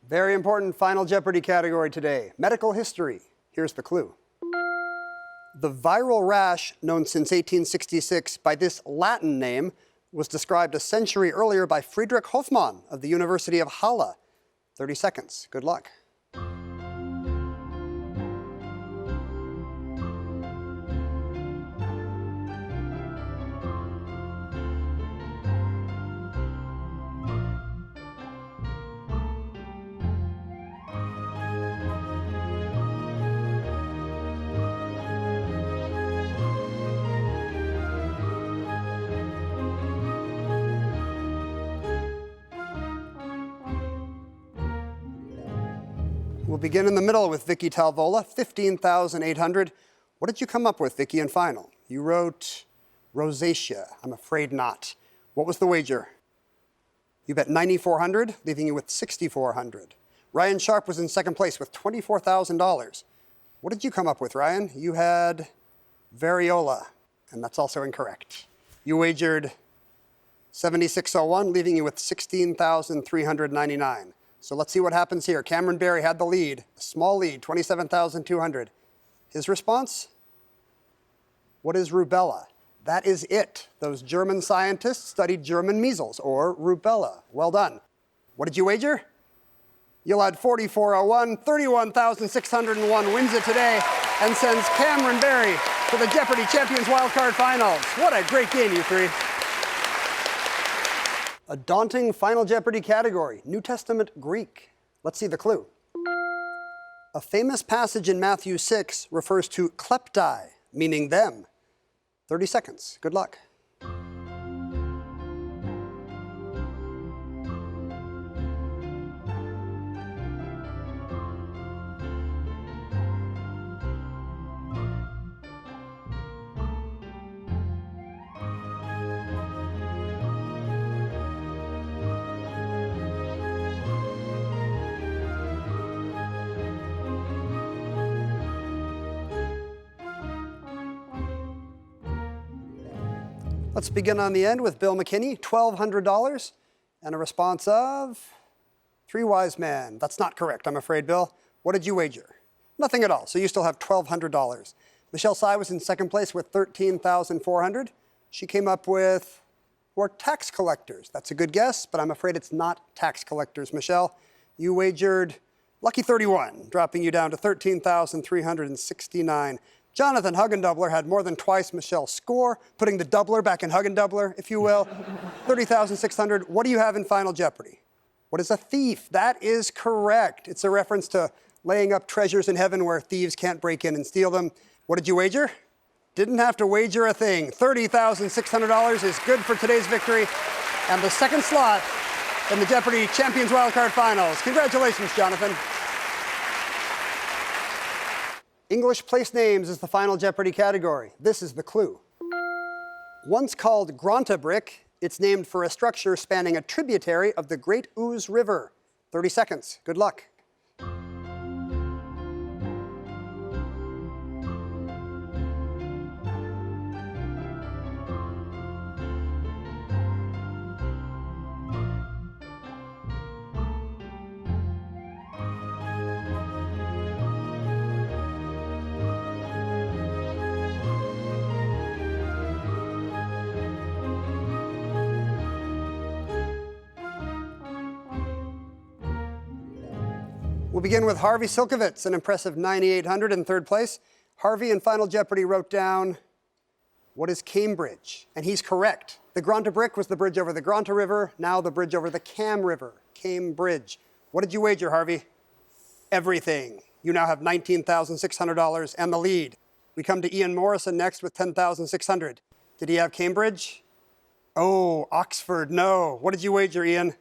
Very important Final Jeopardy category today, medical history. Here's the clue. The viral rash, known since 1866 by this Latin name, was described a century earlier by Friedrich Hoffmann of the University of Halle. 30 seconds. Good luck. We'll begin in the middle with Vicky Talvola, 15,800. What did you come up with, Vicky, in final? You wrote rosacea. I'm afraid not. What was the wager? You bet 9,400, leaving you with 6,400. Ryan Sharp was in second place with $24,000. What did you come up with, Ryan? You had variola, and that's also incorrect. You wagered 7,601, leaving you with 16,399. So let's see what happens here. Cameron Barry had the lead, a small lead, 27,200. His response? What is rubella? That is it. Those German scientists studied German measles, or rubella. Well done. What did you wager? You'll add 4,401, 31,601 wins it today and sends Cameron Barry to the Jeopardy Champions Wildcard Finals. What a great game, you three. A daunting Final Jeopardy category, New Testament Greek. Let's see the clue. A famous passage in Matthew 6 refers to kleptai, meaning them. 30 seconds. Good luck. Let's begin on the end with Bill McKinney, $1,200, and a response of three wise men. That's not correct, I'm afraid, Bill. What did you wager? Nothing at all, so you still have $1,200. Michelle Sy was in second place with $13,400. She came up with or tax collectors. That's a good guess, but I'm afraid it's not tax collectors. Michelle, you wagered lucky 31, dropping you down to $13,369. Jonathan Huggendoubler had more than twice Michelle's score, putting the doubler back in Huggendoubler, if you will. 30,600. What do you have in Final Jeopardy? What is a thief? That is correct. It's a reference to laying up treasures in heaven where thieves can't break in and steal them. What did you wager? Didn't have to wager a thing. $30,600 is good for today's victory and the second slot in the Jeopardy Champions Wildcard Finals. Congratulations, Jonathan. English place names is the Final Jeopardy category. This is the clue. Once called Grantabrick, it's named for a structure spanning a tributary of the Great Ouse River. 30 seconds. Good luck. We'll begin with Harvey Silkovitz, an impressive 9,800 in third place. Harvey in Final Jeopardy wrote down, what is Cambridge? And he's correct. The Grantabrick was the bridge over the Granta River, now the bridge over the Cam River, Cambridge. What did you wager, Harvey? Everything. You now have $19,600 and the lead. We come to Ian Morrison next with $10,600. Did he have Cambridge? Oh, Oxford, no. What did you wager, Ian?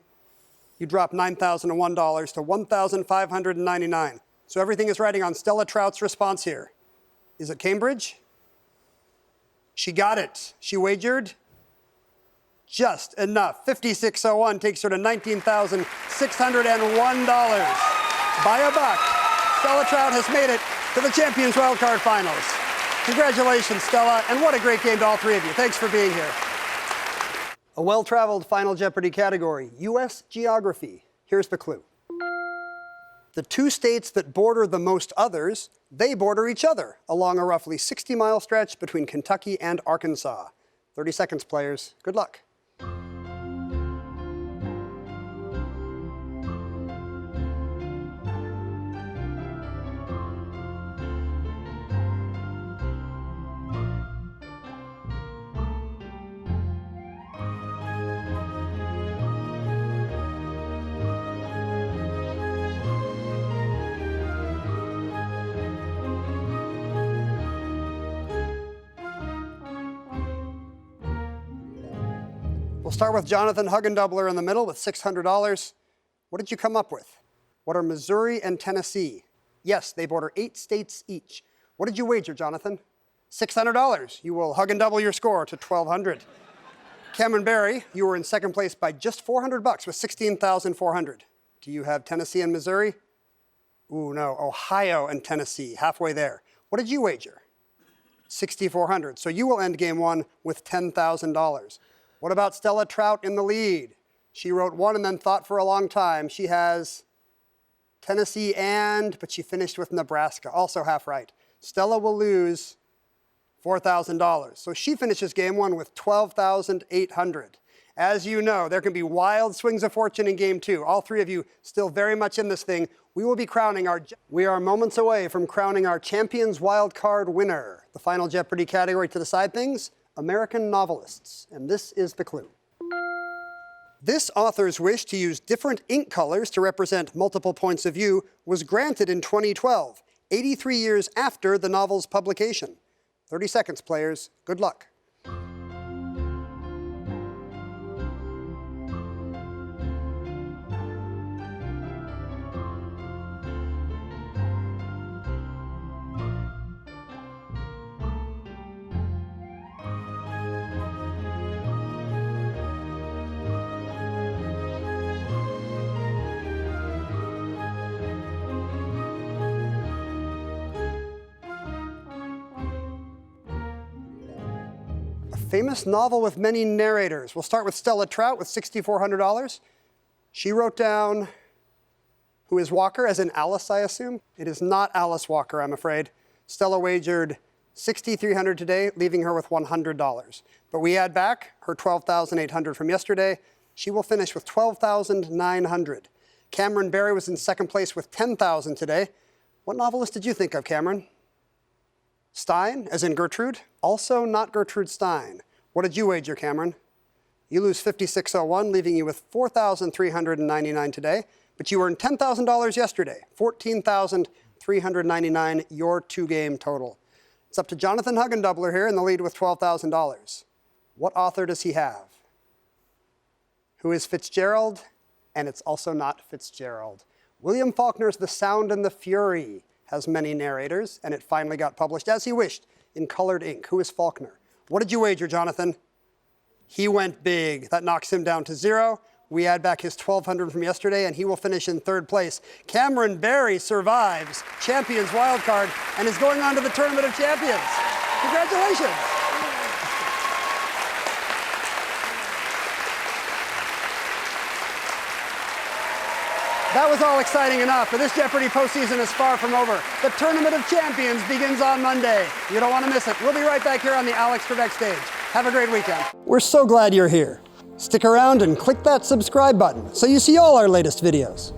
You dropped $9,001 to $1,599. So everything is riding on Stella Trout's response here. Is it Cambridge? She got it. She wagered just enough. 5601 takes her to $19,601. By a buck, Stella Trout has made it to the Champions Wildcard Finals. Congratulations, Stella, and what a great game to all three of you. Thanks for being here. A well-traveled Final Jeopardy category, U.S. geography. Here's the clue. The two states that border the most others, they border each other along a roughly 60-mile stretch between Kentucky and Arkansas. 30 seconds, players. Good luck. We'll start with Jonathan Huggendubler in the middle with $600. What did you come up with? What are Missouri and Tennessee? Yes, they border 8 states each. What did you wager, Jonathan? $600. You will Huggendubble your score to $1,200. Cameron Barry, you were in second place by just $400 with $16,400. Do you have Tennessee and Missouri? Ooh, no, Ohio and Tennessee, halfway there. What did you wager? $6,400. So you will end game one with $10,000. What about Stella Trout in the lead? She wrote one and then thought for a long time. She has Tennessee but she finished with Nebraska, also half right. Stella will lose $4,000. So she finishes game one with $12,800. As you know, there can be wild swings of fortune in game two. All three of you still very much in this thing. We are moments away from crowning our Champions Wild Card winner. The final Jeopardy category to decide things, American novelists, and this is the clue. This author's wish to use different ink colors to represent multiple points of view was granted in 2012, 83 years after the novel's publication. 30 seconds, players. Good luck. Famous novel with many narrators. We'll start with Stella Trout with $6,400. She wrote down, who is Walker, as in Alice, I assume? It is not Alice Walker, I'm afraid. Stella wagered $6,300 today, leaving her with $100. But we add back her $12,800 from yesterday. She will finish with $12,900. Cameron Barry was in second place with $10,000 today. What novelist did you think of, Cameron? Stein, as in Gertrude? Also not Gertrude Stein. What did you wager, Cameron? You lose $5,601, leaving you with $4,399 today, but you earned $10,000 yesterday, $14,399, your two-game total. It's up to Jonathan Huggendubler here in the lead with $12,000. What author does he have? Who is Fitzgerald? And it's also not Fitzgerald. William Faulkner's The Sound and the Fury has many narrators, and it finally got published as he wished in colored ink. Who is Faulkner? What did you wager, Jonathan? He went big. That knocks him down to zero. We add back his $1,200 from yesterday, and he will finish in third place. Cameron Barry survives Champions Wildcard and is going on to the Tournament of Champions. Congratulations. That was all exciting enough, but this Jeopardy postseason is far from over. The Tournament of Champions begins on Monday. You don't want to miss it. We'll be right back here on the Alex Trebek stage. Have a great weekend. We're so glad you're here. Stick around and click that subscribe button so you see all our latest videos.